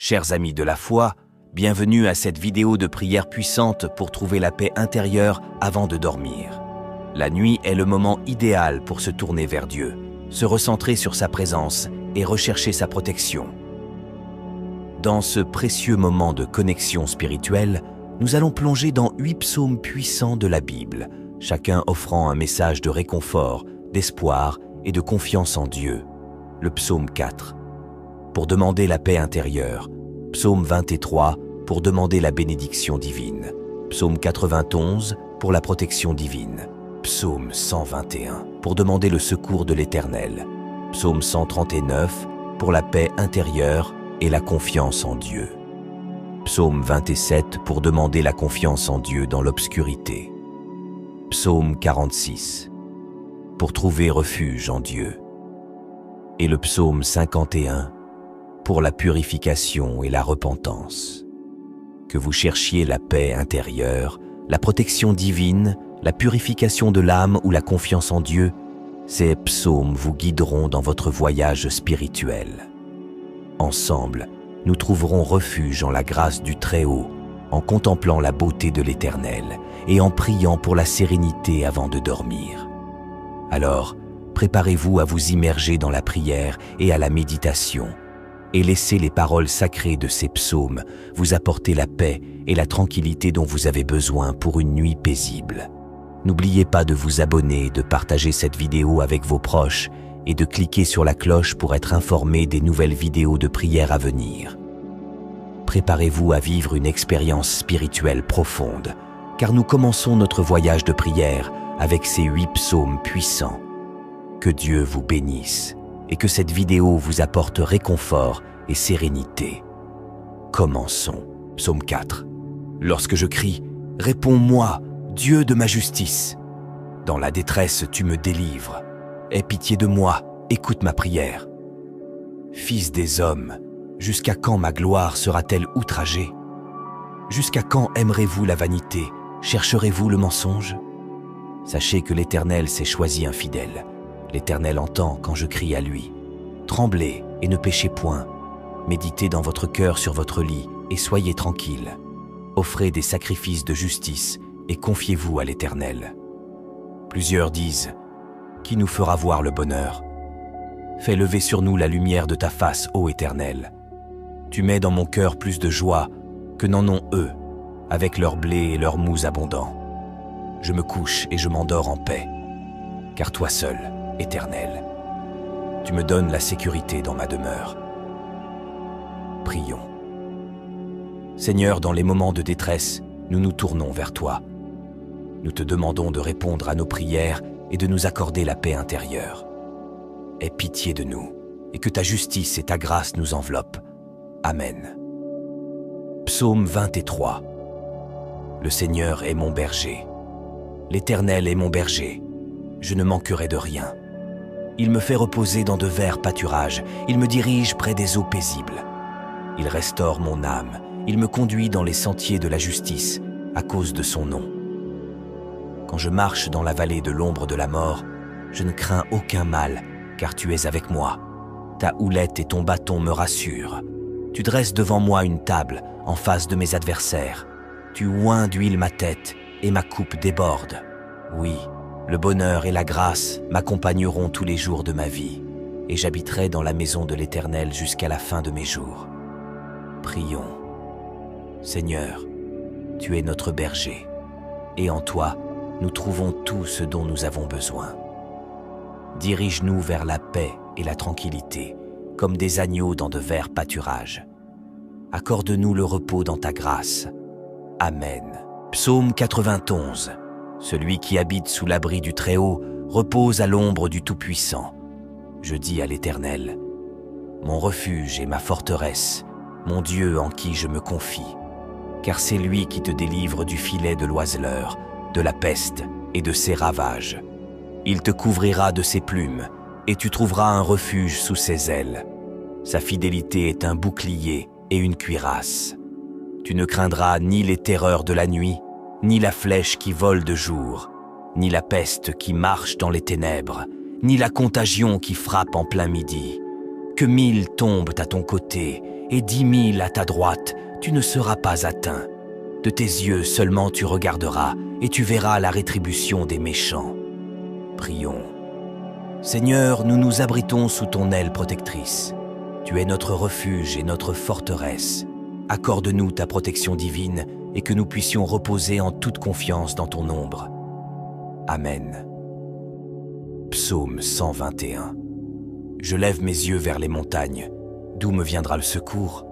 Chers amis de la foi, bienvenue à cette vidéo de prière puissante pour trouver la paix intérieure avant de dormir. La nuit est le moment idéal pour se tourner vers Dieu, se recentrer sur sa présence et rechercher sa protection. Dans ce précieux moment de connexion spirituelle, nous allons plonger dans 8 psaumes puissants de la Bible, chacun offrant un message de réconfort, d'espoir et de confiance en Dieu. Le psaume 4, pour demander la paix intérieure. Psaume 23, pour demander la bénédiction divine. Psaume 91, pour la protection divine. Psaume 121, pour demander le secours de l'Éternel. Psaume 139, pour la paix intérieure et la confiance en Dieu. Psaume 27, pour demander la confiance en Dieu dans l'obscurité. Psaume 46, pour trouver refuge en Dieu. Et le psaume 51, pour la purification et la repentance. Que vous cherchiez la paix intérieure, la protection divine, la purification de l'âme ou la confiance en Dieu, ces psaumes vous guideront dans votre voyage spirituel. Ensemble, nous trouverons refuge en la grâce du Très-Haut, en contemplant la beauté de l'Éternel et en priant pour la sérénité avant de dormir. Alors, préparez-vous à vous immerger dans la prière et à la méditation, et laissez les paroles sacrées de ces psaumes vous apporter la paix et la tranquillité dont vous avez besoin pour une nuit paisible. N'oubliez pas de vous abonner, de partager cette vidéo avec vos proches et de cliquer sur la cloche pour être informé des nouvelles vidéos de prière à venir. Préparez-vous à vivre une expérience spirituelle profonde, car nous commençons notre voyage de prière avec ces 8 psaumes puissants. Que Dieu vous bénisse et que cette vidéo vous apporte réconfort et sérénité. Commençons. Psaume 4. Lorsque je crie, réponds-moi, Dieu de ma justice. Dans la détresse, tu me délivres. Aie pitié de moi, écoute ma prière. Fils des hommes, jusqu'à quand ma gloire sera-t-elle outragée? Jusqu'à quand aimerez-vous la vanité? Chercherez-vous le mensonge? Sachez que l'Éternel s'est choisi un fidèle. L'Éternel entend quand je crie à lui. Tremblez et ne péchez point. Méditez dans votre cœur sur votre lit et soyez tranquilles. Offrez des sacrifices de justice et confiez-vous à l'Éternel. Plusieurs disent, qui nous fera voir le bonheur? Fais lever sur nous la lumière de ta face, ô Éternel. Tu mets dans mon cœur plus de joie que n'en ont eux, avec leur blé et leur mousse abondants. Je me couche et je m'endors en paix, car toi seul, Éternel, tu me donnes la sécurité dans ma demeure. Prions. Seigneur, dans les moments de détresse, nous nous tournons vers toi. Nous te demandons de répondre à nos prières et de nous accorder la paix intérieure. Aie pitié de nous et que ta justice et ta grâce nous enveloppent. Amen. Psaume 23. Le Seigneur est mon berger. L'Éternel est mon berger. Je ne manquerai de rien. Il me fait reposer dans de verts pâturages. Il me dirige près des eaux paisibles. Il restaure mon âme. Il me conduit dans les sentiers de la justice à cause de son nom. Quand je marche dans la vallée de l'ombre de la mort, je ne crains aucun mal, car tu es avec moi. Ta houlette et ton bâton me rassurent. Tu dresses devant moi une table en face de mes adversaires. Tu oins d'huile ma tête et ma coupe déborde. Oui, le bonheur et la grâce m'accompagneront tous les jours de ma vie, et j'habiterai dans la maison de l'Éternel jusqu'à la fin de mes jours. Prions. Seigneur, tu es notre berger, et en toi, nous trouvons tout ce dont nous avons besoin. Dirige-nous vers la paix et la tranquillité, comme des agneaux dans de verts pâturages. Accorde-nous le repos dans ta grâce. Amen. Psaume 91. Celui qui habite sous l'abri du Très-Haut repose à l'ombre du Tout-Puissant. Je dis à l'Éternel, mon refuge et ma forteresse, mon Dieu en qui je me confie. Car c'est lui qui te délivre du filet de l'oiseleur, de la peste et de ses ravages. Il te couvrira de ses plumes, et tu trouveras un refuge sous ses ailes. Sa fidélité est un bouclier et une cuirasse. Tu ne craindras ni les terreurs de la nuit, ni la flèche qui vole de jour, ni la peste qui marche dans les ténèbres, ni la contagion qui frappe en plein midi. Que 1000 tombent à ton côté et 10 000 à ta droite, tu ne seras pas atteint. De tes yeux seulement tu regarderas, et tu verras la rétribution des méchants. Prions. Seigneur, nous nous abritons sous ton aile protectrice. Tu es notre refuge et notre forteresse. Accorde-nous ta protection divine et que nous puissions reposer en toute confiance dans ton ombre. Amen. Psaume 121. Je lève mes yeux vers les montagnes. D'où me viendra le secours?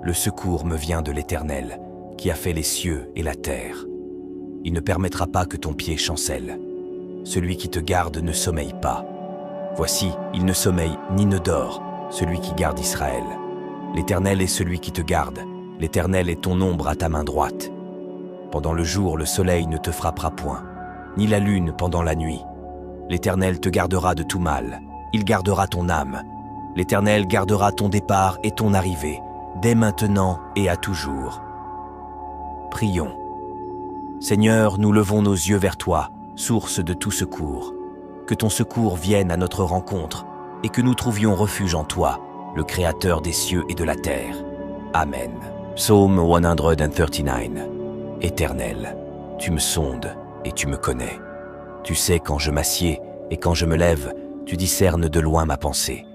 Le secours me vient de l'Éternel, qui a fait les cieux et la terre. Il ne permettra pas que ton pied chancelle. Celui qui te garde ne sommeille pas. Voici, il ne sommeille ni ne dort, celui qui garde Israël. L'Éternel est celui qui te garde. L'Éternel est ton ombre à ta main droite. Pendant le jour, le soleil ne te frappera point, ni la lune pendant la nuit. L'Éternel te gardera de tout mal. Il gardera ton âme. L'Éternel gardera ton départ et ton arrivée, dès maintenant et à toujours. Prions. Seigneur, nous levons nos yeux vers toi, source de tout secours. Que ton secours vienne à notre rencontre et que nous trouvions refuge en toi, le Créateur des cieux et de la terre. Amen. Psaume 139. Éternel, tu me sondes et tu me connais. Tu sais quand je m'assieds et quand je me lève, tu discernes de loin ma pensée.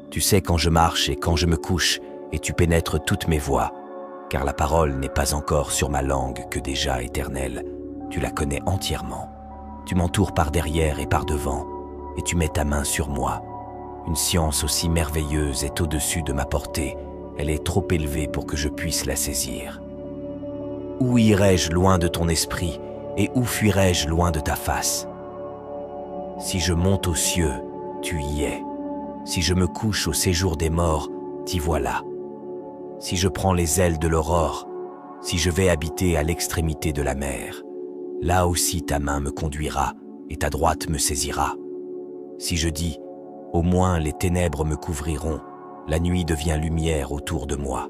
Tu sais quand je marche et quand je me couche, et tu pénètres toutes mes voies. Car la parole n'est pas encore sur ma langue que déjà, Éternel, tu la connais entièrement. Tu m'entoures par derrière et par devant, et tu mets ta main sur moi. Une science aussi merveilleuse est au-dessus de ma portée, elle est trop élevée pour que je puisse la saisir. Où irai-je loin de ton esprit, et où fuirai-je loin de ta face? Si je monte aux cieux, tu y es. Si je me couche au séjour des morts, t'y voilà. Si je prends les ailes de l'aurore, si je vais habiter à l'extrémité de la mer, là aussi ta main me conduira et ta droite me saisira. Si je dis, au moins les ténèbres me couvriront, la nuit devient lumière autour de moi.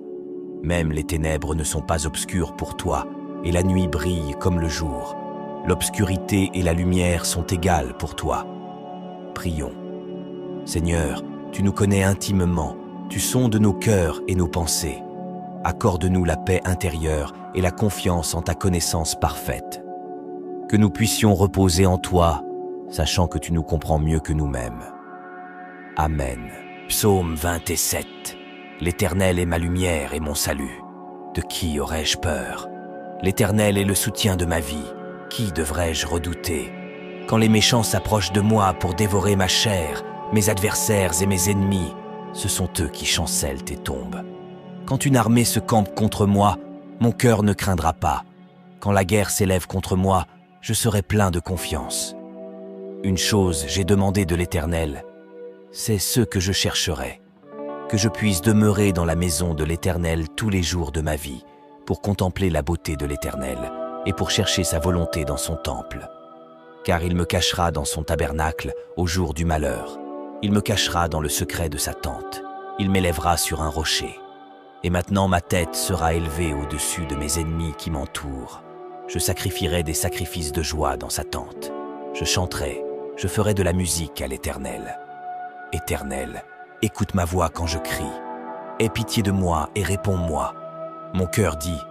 Même les ténèbres ne sont pas obscures pour toi, et la nuit brille comme le jour. L'obscurité et la lumière sont égales pour toi. Prions. Seigneur, tu nous connais intimement, tu sondes nos cœurs et nos pensées. Accorde-nous la paix intérieure et la confiance en ta connaissance parfaite. Que nous puissions reposer en toi, sachant que tu nous comprends mieux que nous-mêmes. Amen. Psaume 27. L'Éternel est ma lumière et mon salut. De qui aurais-je peur? L'Éternel est le soutien de ma vie. Qui devrais-je redouter? Quand les méchants s'approchent de moi pour dévorer ma chair, mes adversaires et mes ennemis, ce sont eux qui chancellent et tombent. Quand une armée se campe contre moi, mon cœur ne craindra pas. Quand la guerre s'élève contre moi, je serai plein de confiance. Une chose j'ai demandé de l'Éternel, c'est ce que je chercherai, que je puisse demeurer dans la maison de l'Éternel tous les jours de ma vie, pour contempler la beauté de l'Éternel et pour chercher sa volonté dans son temple. Car il me cachera dans son tabernacle au jour du malheur. Il me cachera dans le secret de sa tente. Il m'élèvera sur un rocher. Et maintenant ma tête sera élevée au-dessus de mes ennemis qui m'entourent. Je sacrifierai des sacrifices de joie dans sa tente. Je chanterai, je ferai de la musique à l'Éternel. Éternel, écoute ma voix quand je crie. Aie pitié de moi et réponds-moi. Mon cœur dit,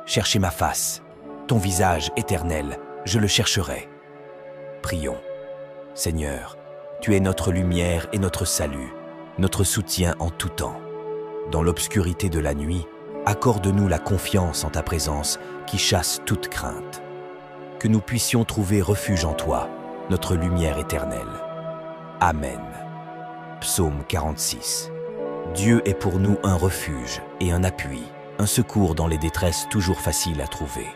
cherchez ma face. Ton visage, Éternel, je le chercherai. Prions. Seigneur, tu es notre lumière et notre salut, notre soutien en tout temps. Dans l'obscurité de la nuit, accorde-nous la confiance en ta présence qui chasse toute crainte. Que nous puissions trouver refuge en toi, notre lumière éternelle. Amen. Psaume 46. Dieu est pour nous un refuge et un appui, un secours dans les détresses toujours faciles à trouver.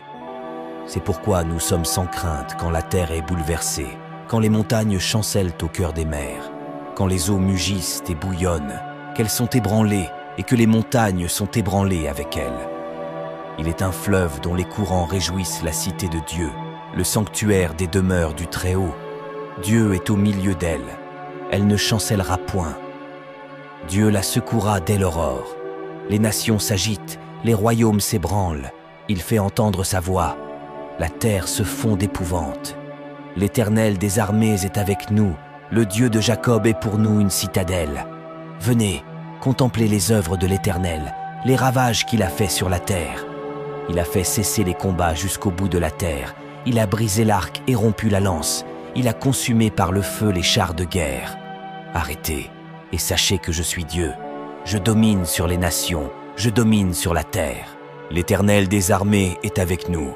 C'est pourquoi nous sommes sans crainte quand la terre est bouleversée, quand les montagnes chancellent au cœur des mers, quand les eaux mugissent et bouillonnent, qu'elles sont ébranlées et que les montagnes sont ébranlées avec elles. Il est un fleuve dont les courants réjouissent la cité de Dieu, le sanctuaire des demeures du Très-Haut. Dieu est au milieu d'elle, elle ne chancellera point. Dieu la secourra dès l'aurore. Les nations s'agitent, les royaumes s'ébranlent, il fait entendre sa voix. La terre se fond d'épouvante. L'Éternel des armées est avec nous, le Dieu de Jacob est pour nous une citadelle. Venez, contemplez les œuvres de l'Éternel, les ravages qu'il a faits sur la terre. Il a fait cesser les combats jusqu'au bout de la terre. Il a brisé l'arc et rompu la lance. Il a consumé par le feu les chars de guerre. Arrêtez et sachez que je suis Dieu. Je domine sur les nations, je domine sur la terre. L'Éternel des armées est avec nous.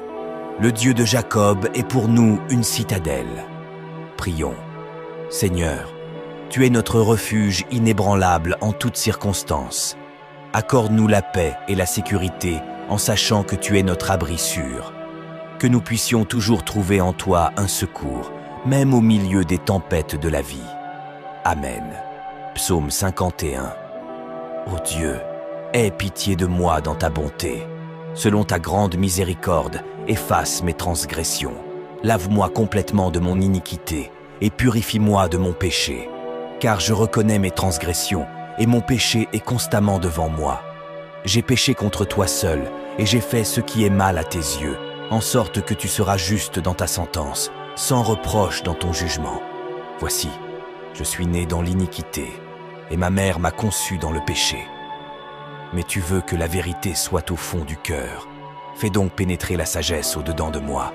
Le Dieu de Jacob est pour nous une citadelle. Prions. Seigneur, tu es notre refuge inébranlable en toutes circonstances. Accorde-nous la paix et la sécurité en sachant que tu es notre abri sûr. Que nous puissions toujours trouver en toi un secours, même au milieu des tempêtes de la vie. Amen. Psaume 51. Ô Dieu, aie pitié de moi dans ta bonté. Selon ta grande miséricorde, efface mes transgressions. Lave-moi complètement de mon iniquité et purifie-moi de mon péché. Car je reconnais mes transgressions et mon péché est constamment devant moi. J'ai péché contre toi seul et j'ai fait ce qui est mal à tes yeux, en sorte que tu seras juste dans ta sentence, sans reproche dans ton jugement. Voici, je suis né dans l'iniquité et ma mère m'a conçu dans le péché. Mais tu veux que la vérité soit au fond du cœur. Fais donc pénétrer la sagesse au-dedans de moi.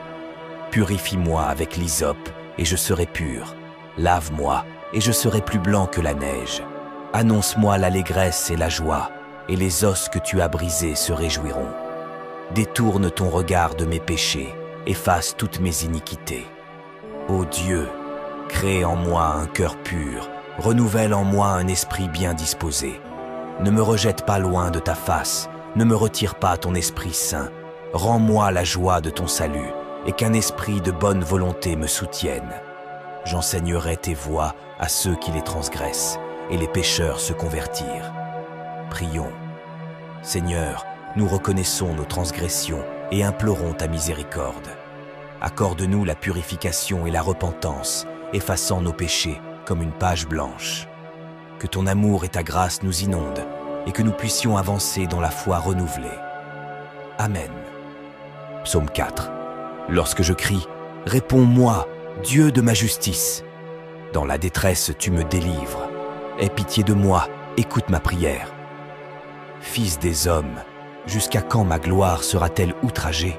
Purifie-moi avec l'hysope et je serai pur. Lave-moi et je serai plus blanc que la neige. Annonce-moi l'allégresse et la joie, et les os que tu as brisés se réjouiront. Détourne ton regard de mes péchés, efface toutes mes iniquités. Ô Dieu, crée en moi un cœur pur, renouvelle en moi un esprit bien disposé. Ne me rejette pas loin de ta face, ne me retire pas ton Esprit Saint. Rends-moi la joie de ton salut, et qu'un esprit de bonne volonté me soutienne. J'enseignerai tes voies à ceux qui les transgressent, et les pécheurs se convertirent. Prions. Seigneur, nous reconnaissons nos transgressions et implorons ta miséricorde. Accorde-nous la purification et la repentance, effaçant nos péchés comme une page blanche. Que ton amour et ta grâce nous inondent et que nous puissions avancer dans la foi renouvelée. Amen. Psaume 4. Lorsque je crie, réponds-moi, Dieu de ma justice. Dans la détresse, tu me délivres. Aie pitié de moi, écoute ma prière. Fils des hommes, jusqu'à quand ma gloire sera-t-elle outragée?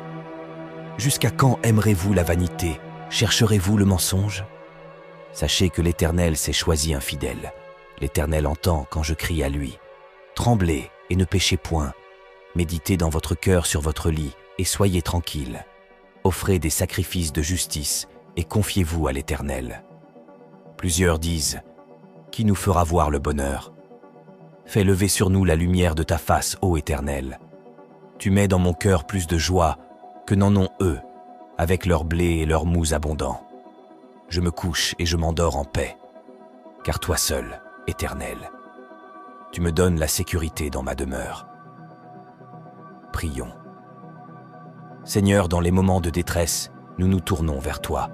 Jusqu'à quand aimerez-vous la vanité? Chercherez-vous le mensonge? Sachez que l'Éternel s'est choisi un fidèle. L'Éternel entend quand je crie à lui. Tremblez et ne péchez point. Méditez dans votre cœur sur votre lit et soyez tranquilles. Offrez des sacrifices de justice et confiez-vous à l'Éternel. Plusieurs disent, qui nous fera voir le bonheur? Fais lever sur nous la lumière de ta face, ô Éternel. Tu mets dans mon cœur plus de joie que n'en ont eux, avec leur blé et leur mousse abondants. Je me couche et je m'endors en paix, car toi seul, Éternel, tu me donnes la sécurité dans ma demeure. Prions. Seigneur, dans les moments de détresse, nous nous tournons vers toi.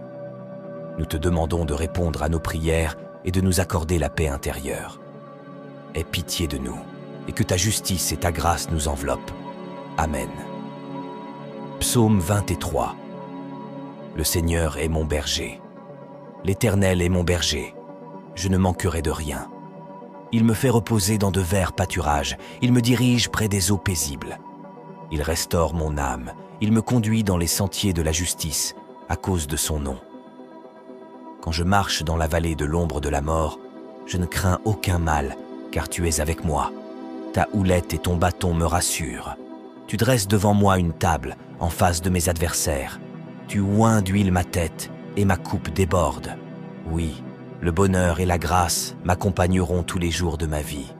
Nous te demandons de répondre à nos prières et de nous accorder la paix intérieure. Aie pitié de nous, et que ta justice et ta grâce nous enveloppent. Amen. Psaume 23. Le Seigneur est mon berger. L'Éternel est mon berger. Je ne manquerai de rien. Il me fait reposer dans de verts pâturages. Il me dirige près des eaux paisibles. Il restaure mon âme. Il me conduit dans les sentiers de la justice, à cause de son nom. Quand je marche dans la vallée de l'ombre de la mort, je ne crains aucun mal, car tu es avec moi. Ta houlette et ton bâton me rassurent. Tu dresses devant moi une table, en face de mes adversaires. Tu oins d'huile ma tête, et ma coupe déborde. Oui, le bonheur et la grâce m'accompagneront tous les jours de ma vie,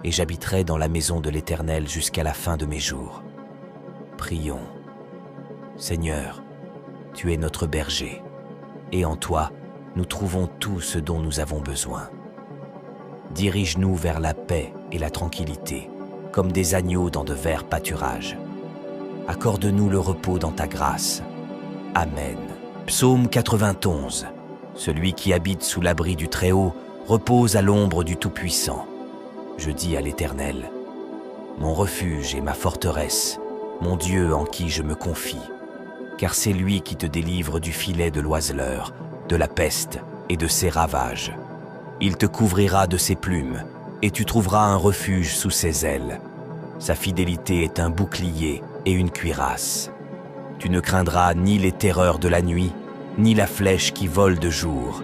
et j'habiterai dans la maison de l'Éternel jusqu'à la fin de mes jours. Prions. Seigneur, tu es notre berger, et en toi, nous trouvons tout ce dont nous avons besoin. Dirige-nous vers la paix et la tranquillité, comme des agneaux dans de verts pâturages. Accorde-nous le repos dans ta grâce. Amen. Psaume 91. Celui qui habite sous l'abri du Très-Haut repose à l'ombre du Tout-Puissant. Je dis à l'Éternel, mon refuge et ma forteresse, mon Dieu en qui je me confie, car c'est lui qui te délivre du filet de l'oiseleur, de la peste et de ses ravages. Il te couvrira de ses plumes, et tu trouveras un refuge sous ses ailes. Sa fidélité est un bouclier et une cuirasse. Tu ne craindras ni les terreurs de la nuit, ni la flèche qui vole de jour,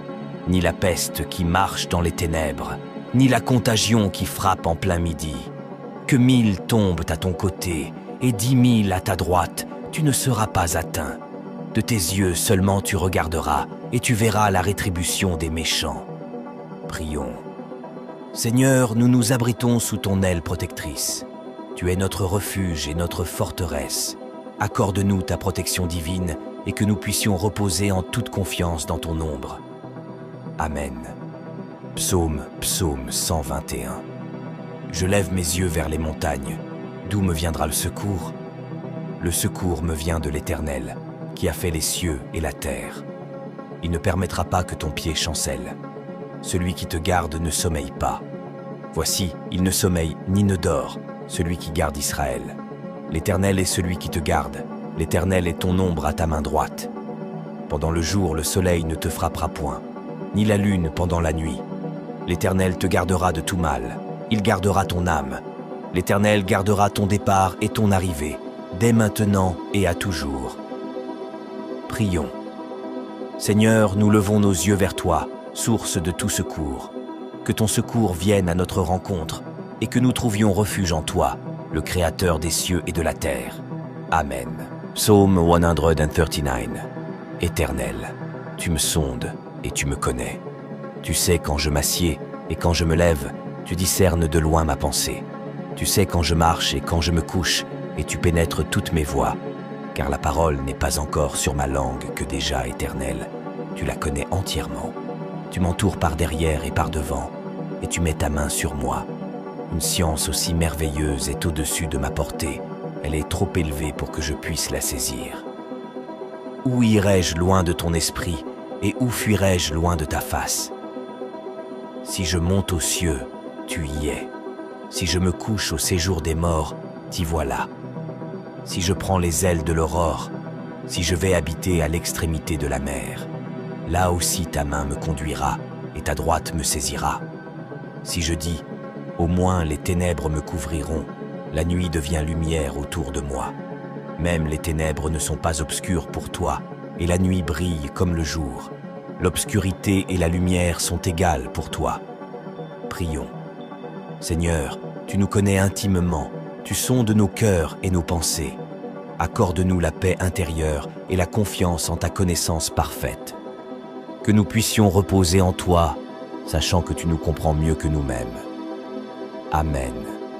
ni la peste qui marche dans les ténèbres, ni la contagion qui frappe en plein midi. Que 1000 tombent à ton côté et 10 000 à ta droite, tu ne seras pas atteint. De tes yeux seulement tu regarderas et tu verras la rétribution des méchants. Prions. Seigneur, nous nous abritons sous ton aile protectrice. Tu es notre refuge et notre forteresse. Accorde-nous ta protection divine et que nous puissions reposer en toute confiance dans ton ombre. Amen. Psaume 121. Je lève mes yeux vers les montagnes. D'où me viendra le secours? Le secours me vient de l'Éternel, qui a fait les cieux et la terre. Il ne permettra pas que ton pied chancelle. Celui qui te garde ne sommeille pas. Voici, il ne sommeille ni ne dort, celui qui garde Israël. L'Éternel est celui qui te garde. L'Éternel est ton ombre à ta main droite. Pendant le jour, le soleil ne te frappera point, ni la lune pendant la nuit. L'Éternel te gardera de tout mal. Il gardera ton âme. L'Éternel gardera ton départ et ton arrivée, dès maintenant et à toujours. Prions. Seigneur, nous levons nos yeux vers toi, source de tout secours. Que ton secours vienne à notre rencontre et que nous trouvions refuge en toi, le Créateur des cieux et de la terre. Amen. Psaume 139. Éternel, tu me sondes et tu me connais. Tu sais quand je m'assieds et quand je me lève, tu discernes de loin ma pensée. Tu sais quand je marche et quand je me couche, et tu pénètres toutes mes voies. Car la parole n'est pas encore sur ma langue que déjà éternelle. Tu la connais entièrement. Tu m'entoures par derrière et par devant, et tu mets ta main sur moi. Une science aussi merveilleuse est au-dessus de ma portée. Elle est trop élevée pour que je puisse la saisir. Où irai-je loin de ton esprit, et où fuirai-je loin de ta face? Si je monte aux cieux, tu y es. Si je me couche au séjour des morts, t'y voilà. Si je prends les ailes de l'aurore, si je vais habiter à l'extrémité de la mer, là aussi ta main me conduira et ta droite me saisira. Si je dis, au moins les ténèbres me couvriront, la nuit devient lumière autour de moi. Même les ténèbres ne sont pas obscures pour toi, et la nuit brille comme le jour. L'obscurité et la lumière sont égales pour toi. Prions. Seigneur, tu nous connais intimement, tu sondes nos cœurs et nos pensées. Accorde-nous la paix intérieure et la confiance en ta connaissance parfaite. Que nous puissions reposer en toi, sachant que tu nous comprends mieux que nous-mêmes. Amen.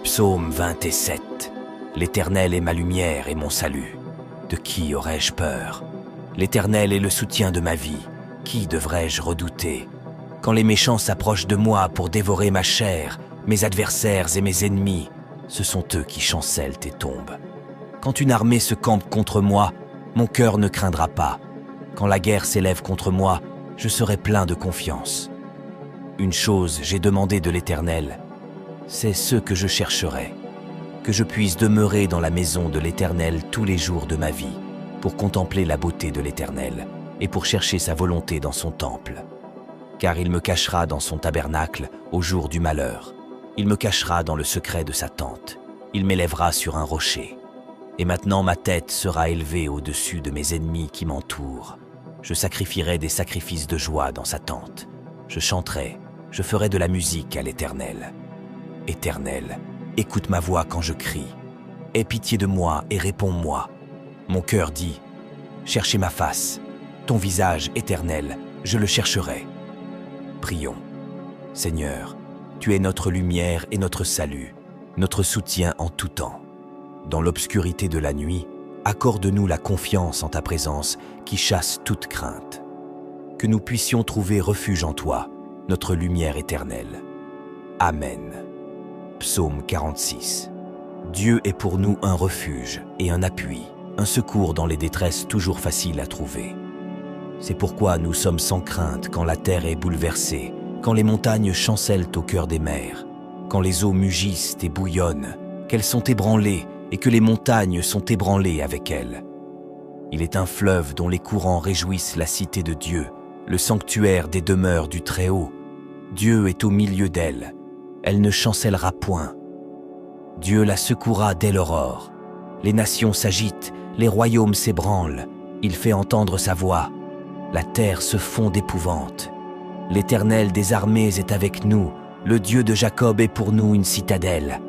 Psaume 27. L'Éternel est ma lumière et mon salut. De qui aurais-je peur? L'Éternel est le soutien de ma vie. Qui devrais-je redouter? Quand les méchants s'approchent de moi pour dévorer ma chair, mes adversaires et mes ennemis, ce sont eux qui chancellent et tombent. Quand une armée se campe contre moi, mon cœur ne craindra pas. Quand la guerre s'élève contre moi, je serai plein de confiance. Une chose j'ai demandé de l'Éternel, c'est ce que je chercherai, que je puisse demeurer dans la maison de l'Éternel tous les jours de ma vie, pour contempler la beauté de l'Éternel et pour chercher sa volonté dans son temple. Car il me cachera dans son tabernacle au jour du malheur. Il me cachera dans le secret de sa tente. Il m'élèvera sur un rocher. Et maintenant ma tête sera élevée au-dessus de mes ennemis qui m'entourent. Je sacrifierai des sacrifices de joie dans sa tente. Je chanterai, je ferai de la musique à l'Éternel. Éternel, écoute ma voix quand je crie. Aie pitié de moi et réponds-moi. Mon cœur dit, cherchez ma face. Ton visage éternel, je le chercherai. Prions. Seigneur, tu es notre lumière et notre salut, notre soutien en tout temps. Dans l'obscurité de la nuit, accorde-nous la confiance en ta présence qui chasse toute crainte. Que nous puissions trouver refuge en toi, notre lumière éternelle. Amen. Psaume 46. Dieu est pour nous un refuge et un appui, un secours dans les détresses toujours faciles à trouver. C'est pourquoi nous sommes sans crainte quand la terre est bouleversée, quand les montagnes chancellent au cœur des mers, quand les eaux mugissent et bouillonnent, qu'elles sont ébranlées et que les montagnes sont ébranlées avec elles. Il est un fleuve dont les courants réjouissent la cité de Dieu, le sanctuaire des demeures du Très-Haut. Dieu est au milieu d'elle. Elle ne chancellera point. Dieu la secourra dès l'aurore. Les nations s'agitent, les royaumes s'ébranlent. Il fait entendre sa voix. La terre se fond d'épouvante. L'Éternel des armées est avec nous. Le Dieu de Jacob est pour nous une citadelle.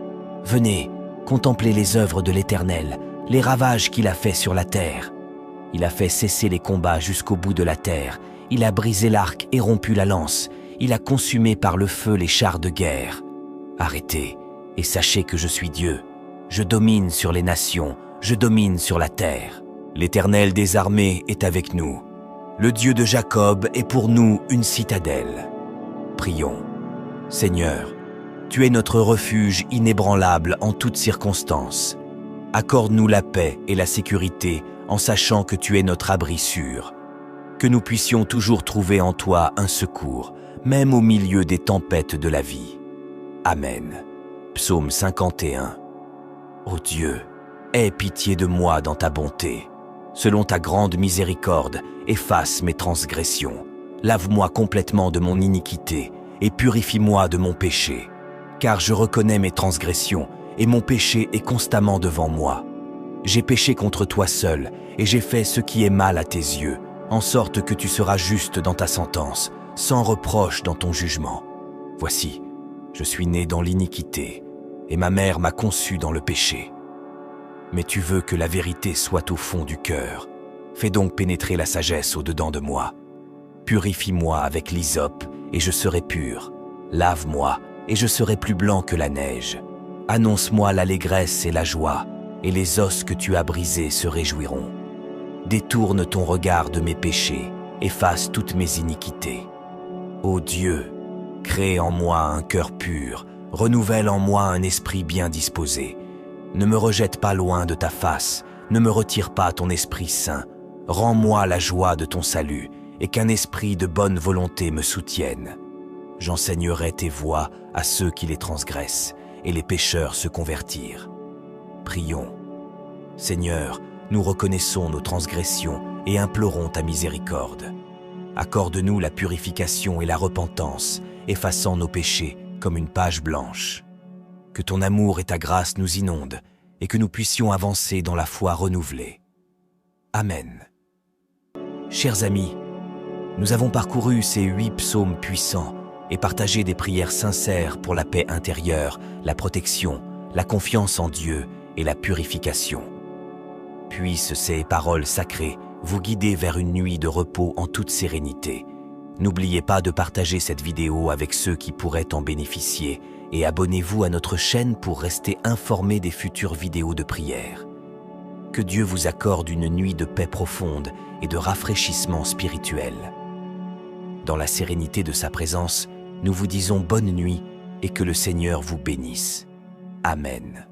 Venez, contemplez les œuvres de l'Éternel, les ravages qu'il a faits sur la terre. Il a fait cesser les combats jusqu'au bout de la terre. Il a brisé l'arc et rompu la lance. Il a consumé par le feu les chars de guerre. Arrêtez et sachez que je suis Dieu. Je domine sur les nations, je domine sur la terre. L'Éternel des armées est avec nous. Le Dieu de Jacob est pour nous une citadelle. Prions. Seigneur, tu es notre refuge inébranlable en toutes circonstances. Accorde-nous la paix et la sécurité en sachant que tu es notre abri sûr. Que nous puissions toujours trouver en toi un secours, même au milieu des tempêtes de la vie. Amen. Psaume 51. Ô Dieu, aie pitié de moi dans ta bonté. Selon ta grande miséricorde, efface mes transgressions. Lave-moi complètement de mon iniquité et purifie-moi de mon péché. Car je reconnais mes transgressions et mon péché est constamment devant moi. J'ai péché contre toi seul et j'ai fait ce qui est mal à tes yeux, en sorte que tu seras juste dans ta sentence, sans reproche dans ton jugement. Voici, je suis né dans l'iniquité et ma mère m'a conçu dans le péché. Mais tu veux que la vérité soit au fond du cœur. Fais donc pénétrer la sagesse au-dedans de moi. Purifie-moi avec l'hysope et je serai pur. Lave-moi et je serai plus blanc que la neige. Annonce-moi l'allégresse et la joie, et les os que tu as brisés se réjouiront. Détourne ton regard de mes péchés, efface toutes mes iniquités. Ô Dieu, crée en moi un cœur pur, renouvelle en moi un esprit bien disposé. Ne me rejette pas loin de ta face, ne me retire pas ton Esprit Saint. Rends-moi la joie de ton salut, et qu'un esprit de bonne volonté me soutienne. J'enseignerai tes voies à ceux qui les transgressent, et les pécheurs se convertirent. Prions. Seigneur, nous reconnaissons nos transgressions et implorons ta miséricorde. Accorde-nous la purification et la repentance, effaçant nos péchés comme une page blanche. Que ton amour et ta grâce nous inondent et que nous puissions avancer dans la foi renouvelée. Amen. Chers amis, nous avons parcouru ces 8 psaumes puissants et partagé des prières sincères pour la paix intérieure, la protection, la confiance en Dieu et la purification. Puissent ces paroles sacrées vous guider vers une nuit de repos en toute sérénité. N'oubliez pas de partager cette vidéo avec ceux qui pourraient en bénéficier et abonnez-vous à notre chaîne pour rester informé des futures vidéos de prière. Que Dieu vous accorde une nuit de paix profonde et de rafraîchissement spirituel. Dans la sérénité de sa présence, nous vous disons bonne nuit et que le Seigneur vous bénisse. Amen.